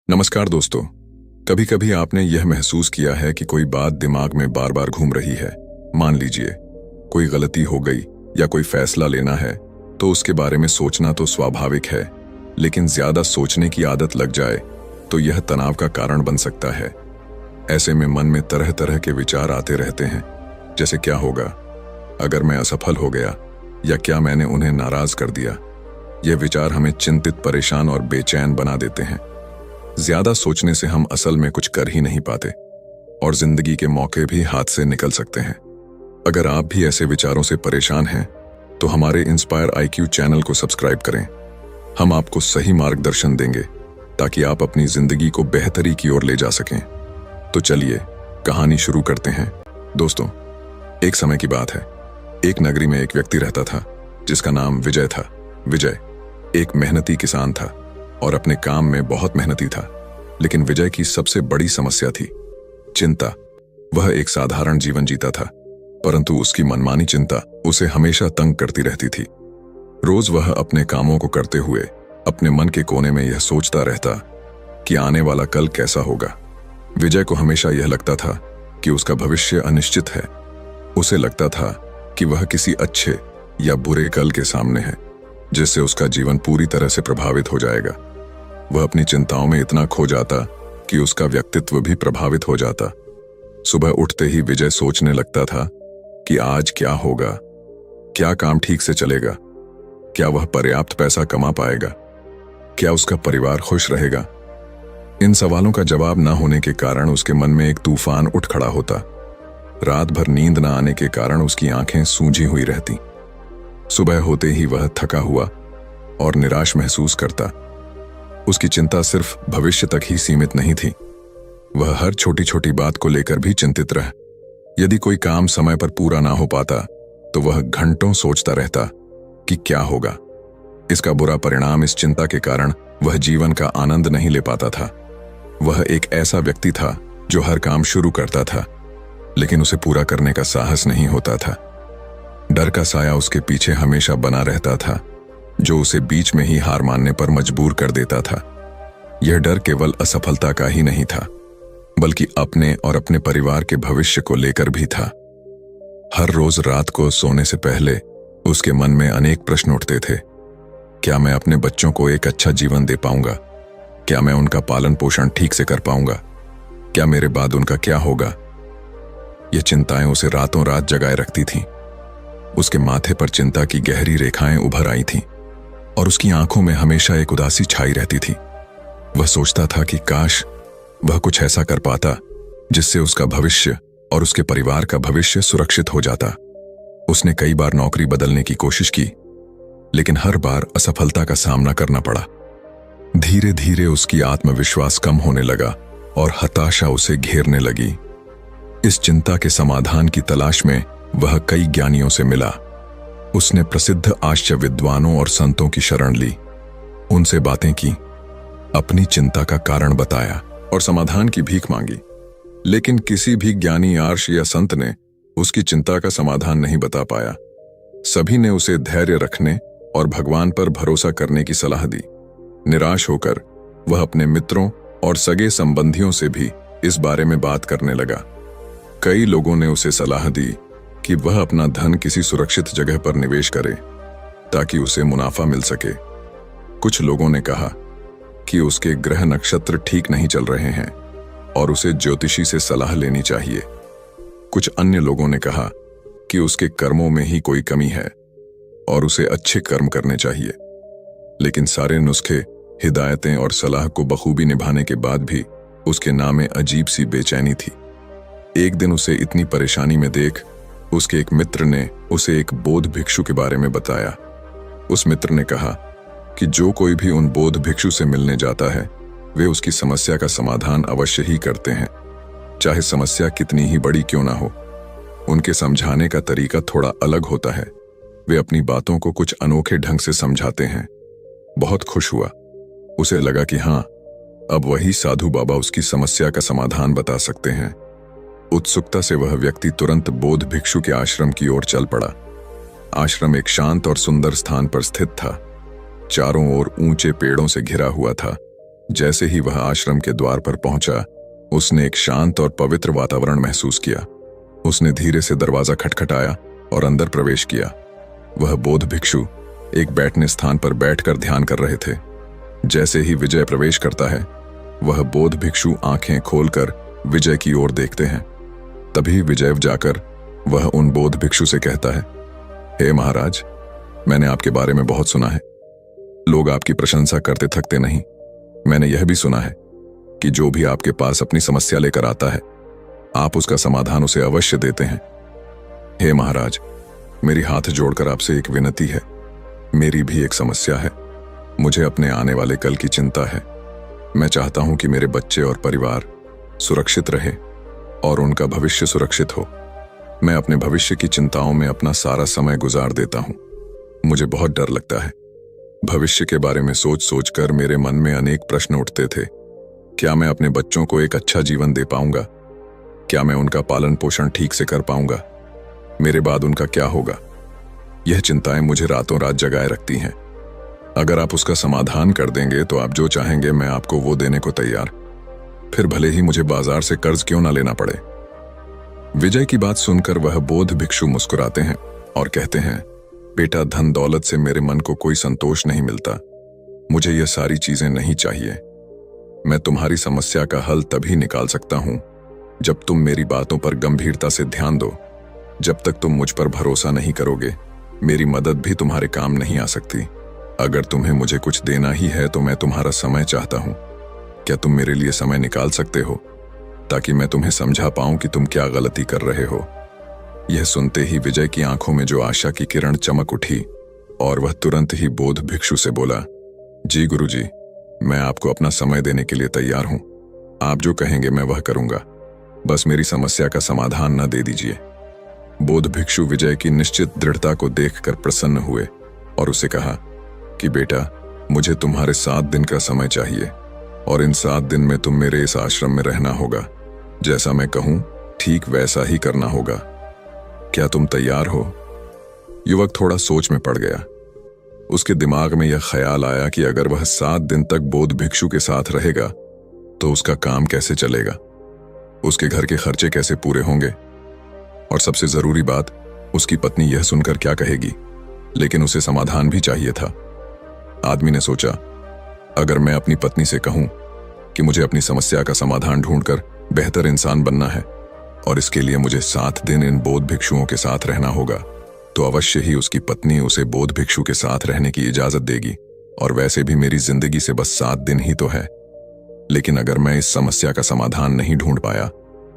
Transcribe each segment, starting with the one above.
नमस्कार दोस्तों। कभी कभी आपने यह महसूस किया है कि कोई बात दिमाग में बार बार घूम रही है। मान लीजिए कोई गलती हो गई या कोई फैसला लेना है तो उसके बारे में सोचना तो स्वाभाविक है, लेकिन ज्यादा सोचने की आदत लग जाए तो यह तनाव का कारण बन सकता है। ऐसे में मन में तरह तरह के विचार आते रहते हैं, जैसे क्या होगा अगर मैं असफल हो गया, या क्या मैंने उन्हें नाराज कर दिया। यह विचार हमें चिंतित, परेशान और बेचैन बना देते हैं। ज्यादा सोचने से हम असल में कुछ कर ही नहीं पाते और जिंदगी के मौके भी हाथ से निकल सकते हैं। अगर आप भी ऐसे विचारों से परेशान हैं तो हमारे इंस्पायर IQ चैनल को सब्सक्राइब करें। हम आपको सही मार्गदर्शन देंगे ताकि आप अपनी जिंदगी को बेहतरी की ओर ले जा सकें। तो चलिए कहानी शुरू करते हैं। दोस्तों, एक समय की बात है। एक नगरी में एक व्यक्ति रहता था जिसका नाम विजय था। विजय एक मेहनती किसान था और अपने काम में बहुत मेहनती था, लेकिन विजय की सबसे बड़ी समस्या थी चिंता। वह एक साधारण जीवन जीता था, परंतु उसकी मनमानी चिंता उसे हमेशा तंग करती रहती थी। रोज वह अपने कामों को करते हुए अपने मन के कोने में यह सोचता रहता कि आने वाला कल कैसा होगा। विजय को हमेशा यह लगता था कि उसका भविष्य अनिश्चित है। उसे लगता था कि वह किसी अच्छे या बुरे कल के सामने है, जिससे उसका जीवन पूरी तरह से प्रभावित हो जाएगा। वह अपनी चिंताओं में इतना खो जाता कि उसका व्यक्तित्व भी प्रभावित हो जाता। सुबह उठते ही विजय सोचने लगता था कि आज क्या होगा, क्या काम ठीक से चलेगा, क्या वह पर्याप्त पैसा कमा पाएगा, क्या उसका परिवार खुश रहेगा। इन सवालों का जवाब न होने के कारण उसके मन में एक तूफान उठ खड़ा होता। रात भर नींद न आने के कारण उसकी आंखें सूजी हुई रहती। सुबह होते ही वह थका हुआ और निराश महसूस करता। उसकी चिंता सिर्फ भविष्य तक ही सीमित नहीं थी। वह हर छोटी छोटी बात को लेकर भी चिंतित रहा। यदि कोई काम समय पर पूरा ना हो पाता तो वह घंटों सोचता रहता कि क्या होगा। इसका बुरा परिणाम, इस चिंता के कारण वह जीवन का आनंद नहीं ले पाता था। वह एक ऐसा व्यक्ति था जो हर काम शुरू करता था, लेकिन उसे पूरा करने का साहस नहीं होता था। डर का साया उसके पीछे हमेशा बना रहता था, जो उसे बीच में ही हार मानने पर मजबूर कर देता था। यह डर केवल असफलता का ही नहीं था, बल्कि अपने और अपने परिवार के भविष्य को लेकर भी था। हर रोज रात को सोने से पहले उसके मन में अनेक प्रश्न उठते थे। क्या मैं अपने बच्चों को एक अच्छा जीवन दे पाऊंगा? क्या मैं उनका पालन पोषण ठीक से कर पाऊंगा? क्या मेरे बाद उनका क्या होगा? ये चिंताएं उसे रातों रात जगाए रखती थीं। उसके माथे पर चिंता की गहरी रेखाएं उभर आई थीं और उसकी आंखों में हमेशा एक उदासी छाई रहती थी। वह सोचता था कि काश वह कुछ ऐसा कर पाता जिससे उसका भविष्य और उसके परिवार का भविष्य सुरक्षित हो जाता। उसने कई बार नौकरी बदलने की कोशिश की, लेकिन हर बार असफलता का सामना करना पड़ा। धीरे धीरे उसकी आत्मविश्वास कम होने लगा और हताशा उसे घेरने लगी। इस चिंता के समाधान की तलाश में वह कई ज्ञानियों से मिला। उसने प्रसिद्ध आश्चर्य विद्वानों और संतों की शरण ली, उनसे बातें की, अपनी चिंता का कारण बताया और समाधान की भीख मांगी। लेकिन किसी भी ज्ञानी, आर्ष या संत ने उसकी चिंता का समाधान नहीं बता पाया। सभी ने उसे धैर्य रखने और भगवान पर भरोसा करने की सलाह दी। निराश होकर वह अपने मित्रों और सगे संबंधियों से भी इस बारे में बात करने लगा। कई लोगों ने उसे सलाह दी कि वह अपना धन किसी सुरक्षित जगह पर निवेश करे ताकि उसे मुनाफा मिल सके। कुछ लोगों ने कहा कि उसके ग्रह नक्षत्र ठीक नहीं चल रहे हैं और उसे ज्योतिषी से सलाह लेनी चाहिए। कुछ अन्य लोगों ने कहा कि उसके कर्मों में ही कोई कमी है और उसे अच्छे कर्म करने चाहिए। लेकिन सारे नुस्खे, हिदायतें और सलाह को बखूबी निभाने के बाद भी उसके नाम में अजीब सी बेचैनी थी। एक दिन उसे इतनी परेशानी में देख उसके एक मित्र ने उसे एक बौद्ध भिक्षु के बारे में बताया। उस मित्र ने कहा कि जो कोई भी उन बौद्ध भिक्षु से मिलने जाता है वे उसकी समस्या का समाधान अवश्य ही करते हैं, चाहे समस्या कितनी ही बड़ी क्यों ना हो। उनके समझाने का तरीका थोड़ा अलग होता है। वे अपनी बातों को कुछ अनोखे ढंग से समझाते हैं। बहुत खुश हुआ। उसे लगा कि हाँ, अब वही साधु बाबा उसकी समस्या का समाधान बता सकते हैं। उत्सुकता से वह व्यक्ति तुरंत बौद्ध भिक्षु के आश्रम की ओर चल पड़ा। आश्रम एक शांत और सुंदर स्थान पर स्थित था। चारों ओर ऊंचे पेड़ों से घिरा हुआ था जैसे ही वह आश्रम के द्वार पर पहुंचा, उसने एक शांत और पवित्र वातावरण महसूस किया। उसने धीरे से दरवाजा खटखटाया और अंदर प्रवेश किया। वह बौद्ध भिक्षु एक बैठने स्थान पर बैठकर ध्यान कर रहे थे। जैसे ही विजय प्रवेश करता है, वह बौद्ध भिक्षु आंखें खोलकर विजय की ओर देखते हैं। तभी विजय जाकर वह उन बौद्ध भिक्षु से कहता है, हे महाराज, मैंने आपके बारे में बहुत सुना है। लोग आपकी प्रशंसा करते थकते नहीं। मैंने यह भी सुना है कि जो भी आपके पास अपनी समस्या लेकर आता है, आप उसका समाधान उसे अवश्य देते हैं। हे महाराज, मेरी हाथ जोड़कर आपसे एक विनती है। मेरी भी एक समस्या है। मुझे अपने आने वाले कल की चिंता है। मैं चाहता हूं कि मेरे बच्चे और परिवार सुरक्षित रहे और उनका भविष्य सुरक्षित हो। मैं अपने भविष्य की चिंताओं में अपना सारा समय गुजार देता हूं। मुझे बहुत डर लगता है। भविष्य के बारे में सोच सोचकर मेरे मन में अनेक प्रश्न उठते थे। क्या मैं अपने बच्चों को एक अच्छा जीवन दे पाऊंगा? क्या मैं उनका पालन पोषण ठीक से कर पाऊंगा? मेरे बाद उनका क्या होगा? यह चिंताएं मुझे रातों रात जगाए रखती हैं। अगर आप उसका समाधान कर देंगे तो आप जो चाहेंगे मैं आपको वो देने को तैयार, फिर भले ही मुझे बाजार से कर्ज क्यों ना लेना पड़े। विजय की बात सुनकर वह बौद्ध भिक्षु मुस्कुराते हैं और कहते हैं, बेटा, धन दौलत से मेरे मन को कोई संतोष नहीं मिलता। मुझे यह सारी चीजें नहीं चाहिए। मैं तुम्हारी समस्या का हल तभी निकाल सकता हूं जब तुम मेरी बातों पर गंभीरता से ध्यान दो। जब तक तुम मुझ पर भरोसा नहीं करोगे, मेरी मदद भी तुम्हारे काम नहीं आ सकती। अगर तुम्हें मुझे कुछ देना ही है तो मैं तुम्हारा समय चाहता हूं। क्या तुम मेरे लिए समय निकाल सकते हो ताकि मैं तुम्हें समझा पाऊं कि तुम क्या गलती कर रहे हो? यह सुनते ही विजय की आंखों में जो आशा की किरण चमक उठी और वह तुरंत ही बौद्ध भिक्षु से बोला, जी गुरुजी, मैं आपको अपना समय देने के लिए तैयार हूं। आप जो कहेंगे मैं वह करूंगा। बस मेरी समस्या का समाधान न दे दीजिए। बौद्ध भिक्षु विजय की निश्चित दृढ़ता को देखकर प्रसन्न हुए और उसे कहा कि बेटा, मुझे तुम्हारे 7 दिन का समय चाहिए और इन 7 दिन में तुम मेरे इस आश्रम में रहना होगा। जैसा मैं कहूं ठीक वैसा ही करना होगा। क्या तुम तैयार हो? युवक थोड़ा सोच में पड़ गया। उसके दिमाग में यह ख्याल आया कि अगर वह 7 दिन तक बौद्ध भिक्षु के साथ रहेगा तो उसका काम कैसे चलेगा, उसके घर के खर्चे कैसे पूरे होंगे, और सबसे जरूरी बात, उसकी पत्नी यह सुनकर क्या कहेगी। लेकिन उसे समाधान भी चाहिए था। आदमी ने सोचा, अगर मैं अपनी पत्नी से कहूं कि मुझे अपनी समस्या का समाधान ढूंढकर बेहतर इंसान बनना है और इसके लिए मुझे 7 दिन इन बौद्ध भिक्षुओं के साथ रहना होगा, तो अवश्य ही उसकी पत्नी उसे बौद्ध भिक्षु के साथ रहने की इजाजत देगी। और वैसे भी मेरी जिंदगी से बस 7 दिन ही तो है। लेकिन अगर मैं इस समस्या का समाधान नहीं ढूंढ पाया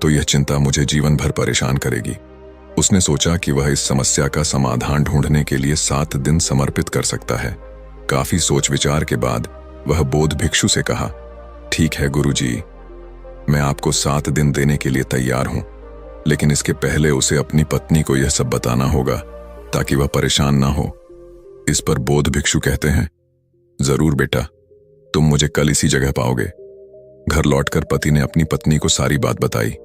तो यह चिंता मुझे जीवन भर परेशान करेगी। उसने सोचा कि वह इस समस्या का समाधान ढूंढने के लिए 7 दिन समर्पित कर सकता है। काफी सोच विचार के बाद वह बौद्ध भिक्षु से कहा, ठीक है गुरुजी, मैं आपको 7 दिन देने के लिए तैयार हूं, लेकिन इसके पहले उसे अपनी पत्नी को यह सब बताना होगा ताकि वह परेशान ना हो। इस पर बौद्ध भिक्षु कहते हैं, जरूर बेटा, तुम मुझे कल इसी जगह पाओगे। घर लौटकर पति ने अपनी पत्नी को सारी बात बताई।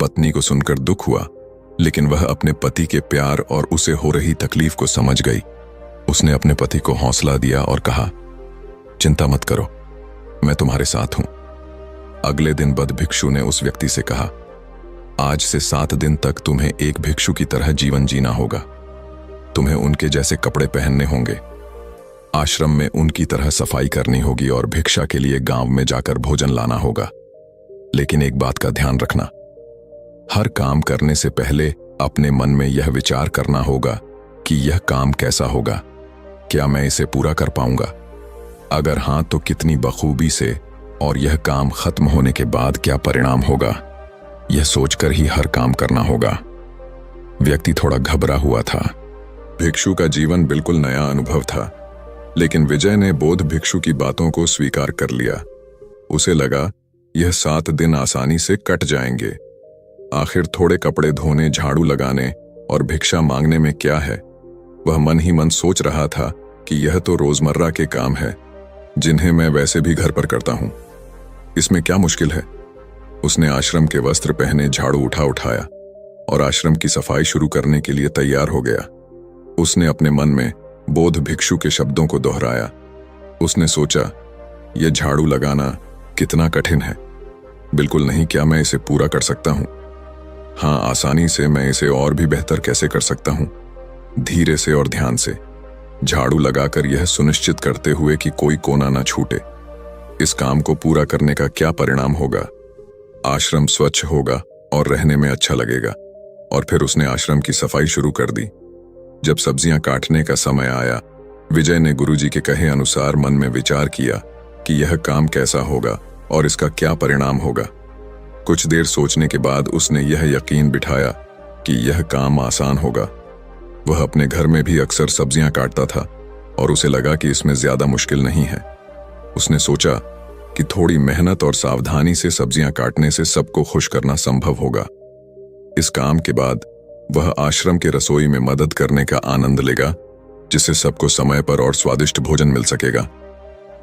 पत्नी को सुनकर दुख हुआ, लेकिन वह अपने पति के प्यार और उसे हो रही तकलीफ को समझ गई। उसने अपने पति को हौसला दिया और कहा, चिंता मत करो, मैं तुम्हारे साथ हूं। अगले दिन बद्ध भिक्षु ने उस व्यक्ति से कहा, आज से 7 दिन तक तुम्हें एक भिक्षु की तरह जीवन जीना होगा। तुम्हें उनके जैसे कपड़े पहनने होंगे, आश्रम में उनकी तरह सफाई करनी होगी और भिक्षा के लिए गांव में जाकर भोजन लाना होगा। लेकिन एक बात का ध्यान रखना, हर काम करने से पहले अपने मन में यह विचार करना होगा कि यह काम कैसा होगा, क्या मैं इसे पूरा कर पाऊंगा? अगर हां तो कितनी बखूबी से, और यह काम खत्म होने के बाद क्या परिणाम होगा, यह सोचकर ही हर काम करना होगा। व्यक्ति थोड़ा घबरा हुआ था। भिक्षु का जीवन बिल्कुल नया अनुभव था, लेकिन विजय ने बौद्ध भिक्षु की बातों को स्वीकार कर लिया। उसे लगा यह 7 दिन आसानी से कट जाएंगे। आखिर थोड़े कपड़े धोने, झाड़ू लगाने और भिक्षा मांगने में क्या है। वह मन ही मन सोच रहा था कि यह तो रोजमर्रा के काम है जिन्हें मैं वैसे भी घर पर करता हूं, इसमें क्या मुश्किल है। उसने आश्रम के वस्त्र पहने, झाड़ू उठाया और आश्रम की सफाई शुरू करने के लिए तैयार हो गया। उसने अपने मन में बौद्ध भिक्षु के शब्दों को दोहराया। उसने सोचा, यह झाड़ू लगाना कितना कठिन है। बिल्कुल नहीं, क्या मैं इसे पूरा कर सकता हूँ? हाँ, आसानी से। मैं इसे और भी बेहतर कैसे कर सकता हूँ? धीरे से और ध्यान से झाड़ू लगाकर यह सुनिश्चित करते हुए कि कोई कोना न छूटे। इस काम को पूरा करने का क्या परिणाम होगा? आश्रम स्वच्छ होगा और रहने में अच्छा लगेगा। और फिर उसने आश्रम की सफाई शुरू कर दी। जब सब्जियां काटने का समय आया, विजय ने गुरुजी के कहे अनुसार मन में विचार किया कि यह काम कैसा होगा और इसका क्या परिणाम होगा। कुछ देर सोचने के बाद उसने यह यकीन बिठाया कि यह काम आसान होगा। वह अपने घर में भी अक्सर सब्जियां काटता था और उसे लगा कि इसमें ज्यादा मुश्किल नहीं है। उसने सोचा कि थोड़ी मेहनत और सावधानी से सब्जियां काटने से सबको खुश करना संभव होगा। इस काम के बाद वह आश्रम के रसोई में मदद करने का आनंद लेगा, जिससे सबको समय पर और स्वादिष्ट भोजन मिल सकेगा।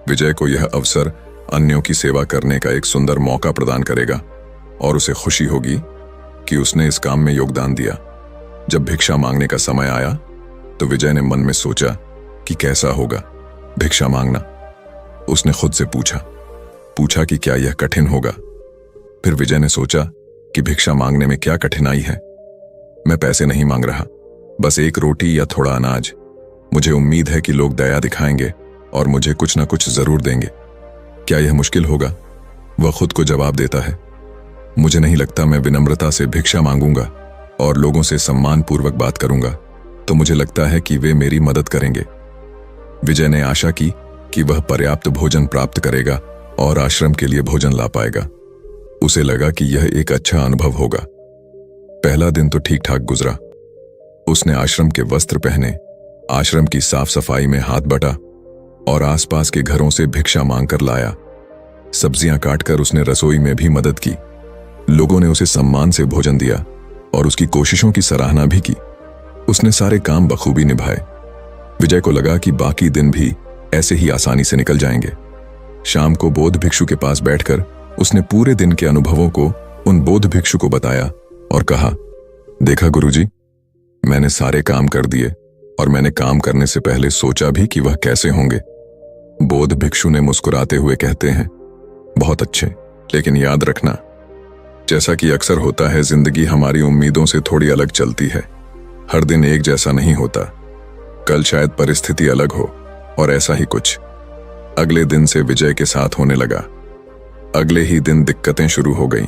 विजय को यह अवसर अन्यों की सेवा करने का एक सुंदर मौका प्रदान करेगा और उसे खुशी होगी कि उसने इस काम में योगदान दिया। जब भिक्षा मांगने का समय आया तो विजय ने मन में सोचा कि कैसा होगा भिक्षा मांगना। उसने खुद से पूछा कि क्या यह कठिन होगा। फिर विजय ने सोचा कि भिक्षा मांगने में क्या कठिनाई है। मैं पैसे नहीं मांग रहा, बस एक रोटी या थोड़ा अनाज। मुझे उम्मीद है कि लोग दया दिखाएंगे और मुझे कुछ न कुछ जरूर देंगे। क्या यह मुश्किल होगा? वह खुद को जवाब देता है, मुझे नहीं लगता। मैं विनम्रता से भिक्षा मांगूंगा और लोगों से सम्मानपूर्वक बात करूंगा तो मुझे लगता है कि वे मेरी मदद करेंगे। विजय ने आशा की कि वह पर्याप्त भोजन प्राप्त करेगा और आश्रम के लिए भोजन ला पाएगा। उसे लगा कि यह एक अच्छा अनुभव होगा। पहला दिन तो ठीक ठाक गुजरा। उसने आश्रम के वस्त्र पहने, आश्रम की साफ सफाई में हाथ बटा और आसपास के घरों से भिक्षा मांगकर लाया। सब्जियां काटकर उसने रसोई में भी मदद की। लोगों ने उसे सम्मान से भोजन दिया और उसकी कोशिशों की सराहना भी की। उसने सारे काम बखूबी निभाए। विजय को लगा कि बाकी दिन भी ऐसे ही आसानी से निकल जाएंगे। शाम को बौद्ध भिक्षु के पास बैठकर उसने पूरे दिन के अनुभवों को उन बौद्ध भिक्षु को बताया और कहा, देखा गुरुजी, मैंने सारे काम कर दिए और मैंने काम करने से पहले सोचा भी कि वह कैसे होंगे। बौद्ध भिक्षु ने मुस्कुराते हुए कहते हैं, बहुत अच्छे, लेकिन याद रखना, जैसा कि अक्सर होता है, जिंदगी हमारी उम्मीदों से थोड़ी अलग चलती है। हर दिन एक जैसा नहीं होता। कल शायद परिस्थिति अलग हो और ऐसा ही कुछ अगले दिन से विजय के साथ होने लगा। अगले ही दिन दिक्कतें शुरू हो गईं।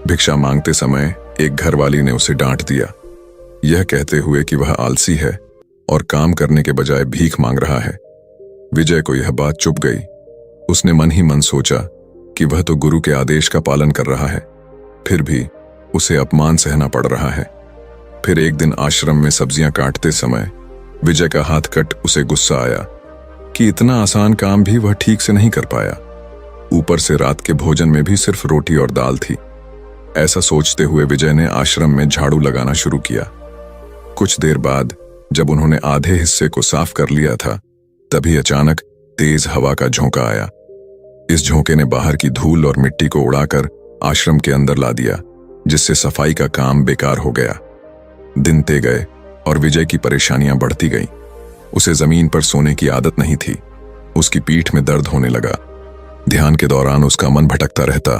भिक्षा मांगते समय एक घरवाली ने उसे डांट दिया, यह कहते हुए कि वह आलसी है और काम करने के बजाय भीख मांग रहा है। विजय को यह बात चुभ गई। उसने मन ही मन सोचा कि वह तो गुरु के आदेश का पालन कर रहा है, फिर भी उसे अपमान सहना पड़ रहा है। फिर एक दिन आश्रम में सब्जियां काटते समय विजय का हाथ कट उसे गुस्सा आया कि इतना आसान काम भी वह ठीक से नहीं कर पाया। ऊपर से रात के भोजन में भी सिर्फ रोटी और दाल थी। ऐसा सोचते हुए विजय ने आश्रम में झाड़ू लगाना शुरू किया। कुछ देर बाद जब उन्होंने आधे हिस्से को साफ कर लिया था, तभी अचानक तेज हवा का झोंका आया। इस झोंके ने बाहर की धूल और मिट्टी को उड़ाकर आश्रम के अंदर ला दिया, जिससे सफाई का काम बेकार हो गया। दिन ते गए और विजय की परेशानियां बढ़ती गईं। उसे जमीन पर सोने की आदत नहीं थी। उसकी पीठ में दर्द होने लगा। ध्यान के दौरान उसका मन भटकता रहता,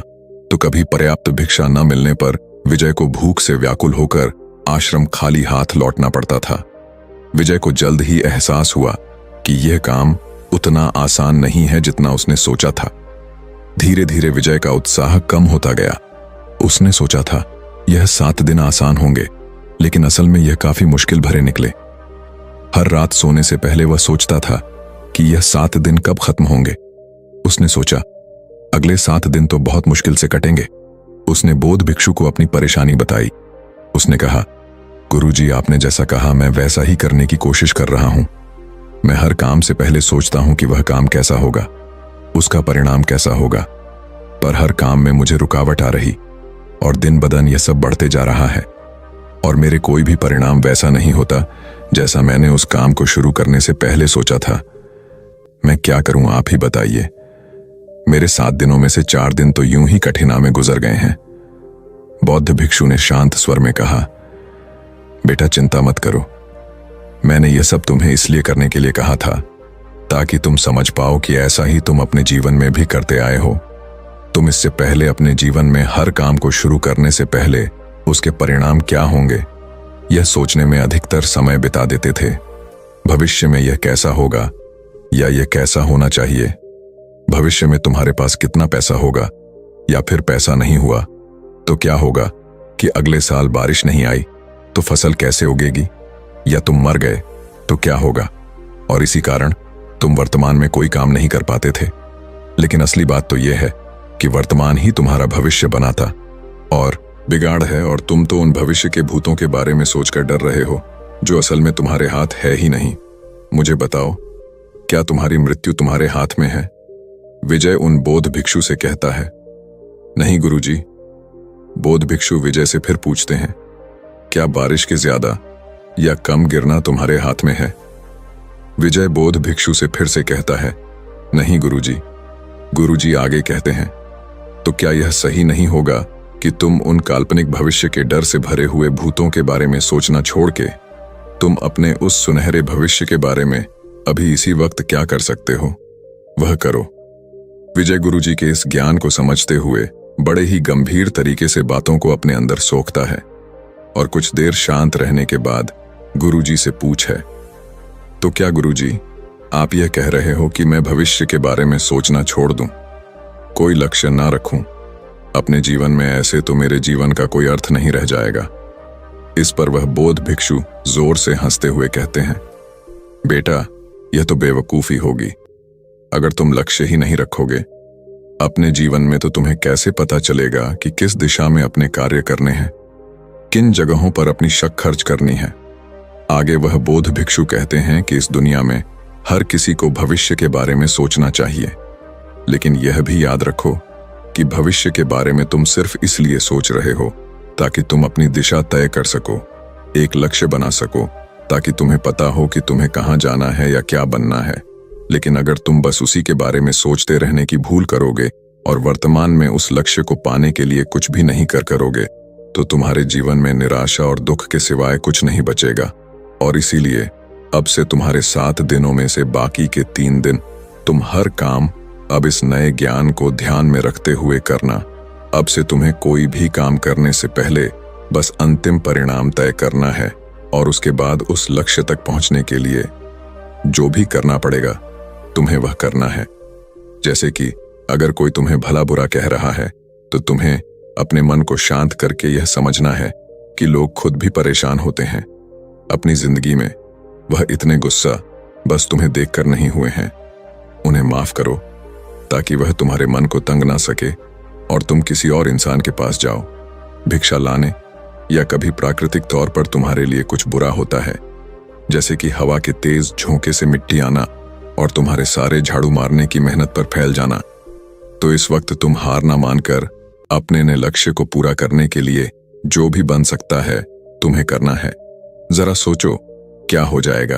तो कभी पर्याप्त भिक्षा न मिलने पर विजय को भूख से व्याकुल होकर आश्रम खाली हाथ लौटना पड़ता था। विजय को जल्द ही एहसास हुआ कि यह काम उतना आसान नहीं है जितना उसने सोचा था। धीरे धीरे विजय का उत्साह कम होता गया। उसने सोचा था यह 7 दिन आसान होंगे, लेकिन असल में यह काफी मुश्किल भरे निकले। हर रात सोने से पहले वह सोचता था कि यह 7 दिन कब खत्म होंगे। उसने सोचा अगले 7 दिन तो बहुत मुश्किल से कटेंगे। उसने बौद्ध भिक्षु को अपनी परेशानी बताई। उसने कहा, गुरुजी, आपने जैसा कहा मैं वैसा ही करने की कोशिश कर रहा हूं। मैं हर काम से पहले सोचता हूं कि वह काम कैसा होगा, उसका परिणाम कैसा होगा, पर हर काम में मुझे रुकावट आ रही और दिन ब दिन यह सब बढ़ते जा रहा है और मेरे कोई भी परिणाम वैसा नहीं होता जैसा मैंने उस काम को शुरू करने से पहले सोचा था। मैं क्या करूं, आप ही बताइए। मेरे 7 दिनों में से 4 दिन तो यूं ही कठिना में गुजर गए हैं। बौद्ध भिक्षु ने शांत स्वर में कहा, बेटा चिंता मत करो, मैंने यह सब तुम्हें इसलिए करने के लिए कहा था ताकि तुम समझ पाओ कि ऐसा ही तुम अपने जीवन में भी करते आए हो। तुम इससे पहले अपने जीवन में हर काम को शुरू करने से पहले उसके परिणाम क्या होंगे यह सोचने में अधिकतर समय बिता देते थे। भविष्य में यह कैसा होगा या यह कैसा होना चाहिए। भविष्य में तुम्हारे पास कितना पैसा होगा, या फिर पैसा नहीं हुआ तो क्या होगा, कि अगले साल बारिश नहीं आई तो फसल कैसे उगेगी, या तुम मर गए तो क्या होगा। और इसी कारण तुम वर्तमान में कोई काम नहीं कर पाते थे। लेकिन असली बात तो यह है कि वर्तमान ही तुम्हारा भविष्य बनाता और बिगाड़ है, और तुम तो उन भविष्य के भूतों के बारे में सोचकर डर रहे हो जो असल में तुम्हारे हाथ है ही नहीं। मुझे बताओ, क्या तुम्हारी मृत्यु तुम्हारे हाथ में है? विजय उन बौद्ध भिक्षु से कहता है। नहीं गुरुजी। बौद्ध भिक्षु विजय से फिर पूछते हैं, क्या बारिश के ज्यादा या कम गिरना तुम्हारे हाथ में है? विजय बौद्ध भिक्षु से फिर से कहता है, नहीं गुरुजी। गुरुजी आगे कहते हैं, तो क्या यह सही नहीं होगा कि तुम उन काल्पनिक भविष्य के डर से भरे हुए भूतों के बारे में सोचना छोड़ के तुम अपने उस सुनहरे भविष्य के बारे में अभी इसी वक्त क्या कर सकते हो वह करो। विजय गुरुजी के इस ज्ञान को समझते हुए बड़े ही गंभीर तरीके से बातों को अपने अंदर सोखता है और कुछ देर शांत रहने के बाद गुरुजी से पूछे, तो क्या गुरुजी आप यह कह रहे हो कि मैं भविष्य के बारे में सोचना छोड़ दूं, कोई लक्ष्य ना रखूं अपने जीवन में? ऐसे तो मेरे जीवन का कोई अर्थ नहीं रह जाएगा। इस पर वह बौद्ध भिक्षु जोर से हंसते हुए कहते हैं, बेटा यह तो बेवकूफी होगी। अगर तुम लक्ष्य ही नहीं रखोगे अपने जीवन में तो तुम्हें कैसे पता चलेगा कि किस दिशा में अपने कार्य करने हैं, किन जगहों पर अपनी शक्ति खर्च करनी है। आगे वह बौद्ध भिक्षु कहते हैं कि इस दुनिया में हर किसी को भविष्य के बारे में सोचना चाहिए, लेकिन यह भी याद रखो कि भविष्य के बारे में तुम सिर्फ इसलिए सोच रहे हो ताकि तुम अपनी दिशा तय कर सको, एक लक्ष्य बना सको, ताकि तुम्हें पता हो कि तुम्हें कहां जाना है या क्या बनना है। लेकिन अगर तुम बस उसी के बारे में सोचते रहने की भूल करोगे और वर्तमान में उस लक्ष्य को पाने के लिए कुछ भी नहीं करोगे तो तुम्हारे जीवन में निराशा और दुख के सिवाय कुछ नहीं बचेगा। और इसीलिए अब से तुम्हारे 7 दिनों में से बाकी के 3 दिन तुम हर काम अब इस नए ज्ञान को ध्यान में रखते हुए करना। अब से तुम्हें कोई भी काम करने से पहले बस अंतिम परिणाम तय करना है और उसके बाद उस लक्ष्य तक पहुंचने के लिए जो भी करना पड़ेगा तुम्हें वह करना है। जैसे कि अगर कोई तुम्हें भला बुरा कह रहा है तो तुम्हें अपने मन को शांत करके यह समझना है कि लोग खुद भी परेशान होते हैं अपनी जिंदगी में। वह इतने गुस्सा बस तुम्हें देखकर नहीं हुए हैं। उन्हें माफ करो ताकि वह तुम्हारे मन को तंग ना सके और तुम किसी और इंसान के पास जाओ भिक्षा लाने, या कभी प्राकृतिक तौर पर तुम्हारे लिए कुछ बुरा होता है जैसे कि हवा के तेज झोंके से मिट्टी आना और तुम्हारे सारे झाड़ू मारने की मेहनत पर फैल जाना, तो इस वक्त तुम हार ना मानकर अपने ने लक्ष्य को पूरा करने के लिए जो भी बन सकता है तुम्हें करना है। जरा सोचो क्या हो जाएगा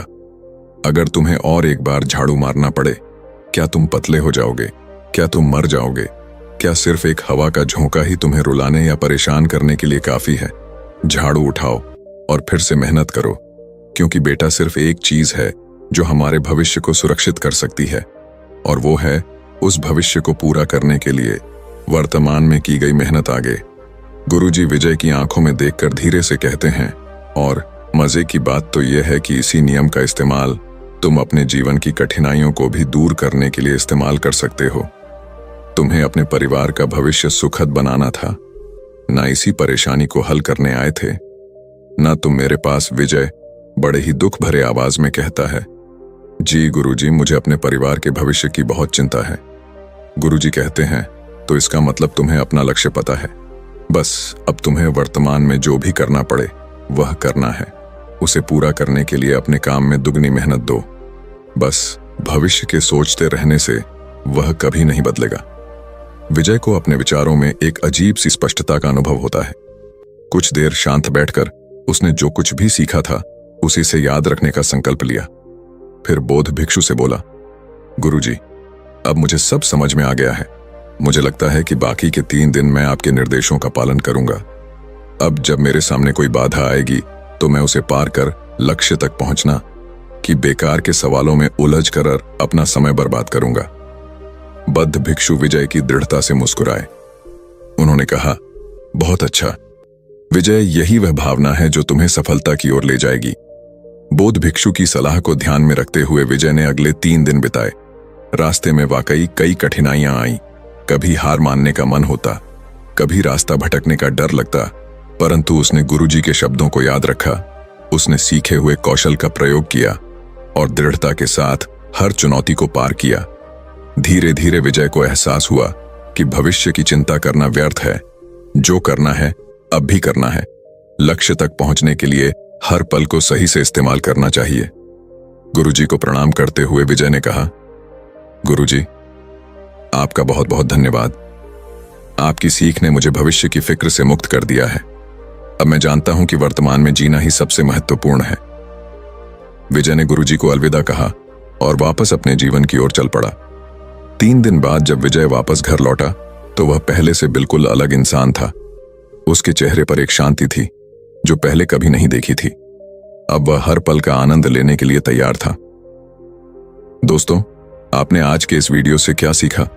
अगर तुम्हें और एक बार झाड़ू मारना पड़े। क्या तुम पतले हो जाओगे? क्या तुम मर जाओगे? क्या सिर्फ एक हवा का झोंका ही तुम्हें रुलाने या परेशान करने के लिए काफी है? झाड़ू उठाओ और फिर से मेहनत करो, क्योंकि बेटा सिर्फ एक चीज है जो हमारे भविष्य को सुरक्षित कर सकती है, और वो है उस भविष्य को पूरा करने के लिए वर्तमान में की गई मेहनत। आगे गुरुजी विजय की आंखों में देखकर धीरे से कहते हैं, और मजे की बात तो यह है कि इसी नियम का इस्तेमाल तुम अपने जीवन की कठिनाइयों को भी दूर करने के लिए इस्तेमाल कर सकते हो। तुम्हें अपने परिवार का भविष्य सुखद बनाना था, ना इसी परेशानी को हल करने आए थे ना तुम मेरे पास। विजय बड़े ही दुख भरे आवाज में कहता है, जी गुरुजी, मुझे अपने परिवार के भविष्य की बहुत चिंता है। गुरुजी कहते हैं, तो इसका मतलब तुम्हें अपना लक्ष्य पता है। बस अब तुम्हें वर्तमान में जो भी करना पड़े वह करना है। उसे पूरा करने के लिए अपने काम में दुगनी मेहनत दो। बस भविष्य के सोचते रहने से वह कभी नहीं बदलेगा। विजय को अपने विचारों में एक अजीब सी स्पष्टता का अनुभव होता है। कुछ देर शांत बैठकर उसने जो कुछ भी सीखा था उसी से याद रखने का संकल्प लिया। फिर बौद्ध भिक्षु से बोला, गुरुजी, अब मुझे सब समझ में आ गया है। मुझे लगता है कि बाकी के 3 दिन मैं आपके निर्देशों का पालन करूंगा। अब जब मेरे सामने कोई बाधा आएगी तो मैं उसे पार कर लक्ष्य तक पहुंचना कि बेकार के सवालों में उलझ कर अपना समय बर्बाद करूंगा। बद्ध भिक्षु विजय की दृढ़ता से मुस्कुराए। उन्होंने कहा, बहुत अच्छा विजय, यही वह भावना है जो तुम्हें सफलता की ओर ले जाएगी। बौद्ध भिक्षु की सलाह को ध्यान में रखते हुए विजय ने अगले 3 दिन बिताए। रास्ते में वाकई कई कठिनाइयां आईं। कभी हार मानने का मन होता, कभी रास्ता भटकने का डर लगता, परंतु उसने गुरुजी के शब्दों को याद रखा। उसने सीखे हुए कौशल का प्रयोग किया और दृढ़ता के साथ हर चुनौती को पार किया। धीरे धीरे विजय को एहसास हुआ कि भविष्य की चिंता करना व्यर्थ है। जो करना है अब भी करना है। लक्ष्य तक पहुंचने के लिए हर पल को सही से इस्तेमाल करना चाहिए। गुरुजी को प्रणाम करते हुए विजय ने कहा, गुरुजी, आपका बहुत बहुत धन्यवाद। आपकी सीख ने मुझे भविष्य की फिक्र से मुक्त कर दिया है। अब मैं जानता हूं कि वर्तमान में जीना ही सबसे महत्वपूर्ण है। विजय ने गुरुजी को अलविदा कहा और वापस अपने जीवन की ओर चल पड़ा। 3 दिन बाद जब विजय वापस घर लौटा तो वह पहले से बिल्कुल अलग इंसान था। उसके चेहरे पर एक शांति थी जो पहले कभी नहीं देखी थी। अब वह हर पल का आनंद लेने के लिए तैयार था। दोस्तों, आपने आज के इस वीडियो से क्या सीखा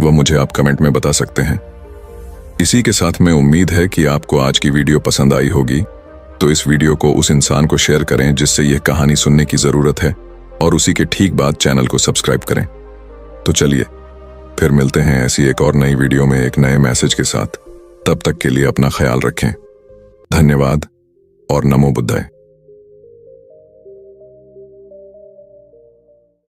वह मुझे आप कमेंट में बता सकते हैं। इसी के साथ में उम्मीद है कि आपको आज की वीडियो पसंद आई होगी, तो इस वीडियो को उस इंसान को शेयर करें जिससे यह कहानी सुनने की जरूरत है, और उसी के ठीक बाद चैनल को सब्सक्राइब करें। तो चलिए फिर मिलते हैं ऐसी एक और नई वीडियो में एक नए मैसेज के साथ। तब तक के लिए अपना ख्याल रखें। धन्यवाद और नमो बुद्धाय।